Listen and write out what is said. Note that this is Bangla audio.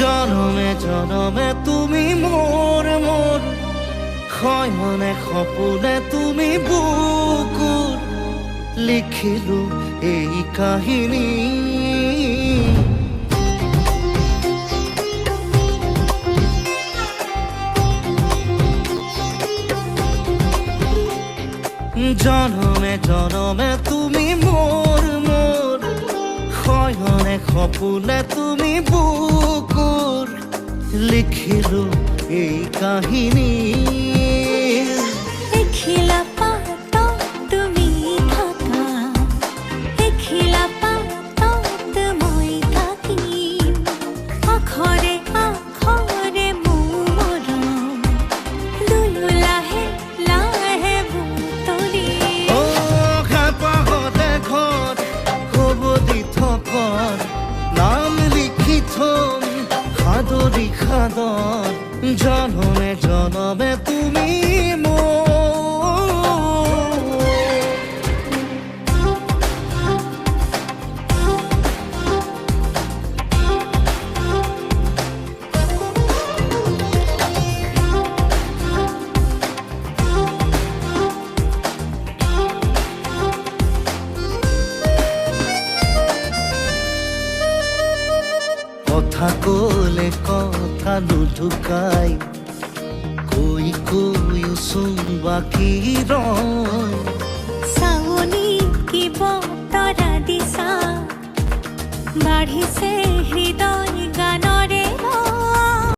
জনমে জনমে তুমি মোর মোর, শয়নে সপোনে তুমি বুকুৰ, লিখিলো এই কাহিনী। জনমে জনমে তুমি মোর মোর, শয়নে সপোনে তুমি বুকুৰ, লিখিলো এই কাহিনী। এখিলা পাতত তুমি থাকা, এখিলা পাতত মই থাকিম, আখৰে আখৰে মোৰ মৰম, দুয়ো লাহে লাহে বুটলিম। হেঁপাহতে ঘৰ হ'ব দি থকৰ, নাম লিখি থম সাদৰি সাদৰ, জনমে জনমে তুমি মোৰ। কথা কলে কথা নুঢুকাই, কৈ কৈ চোন বাকী ৰয়। চাৱনি কি বতৰা দিছা, বাঢ়িছে হৃদয়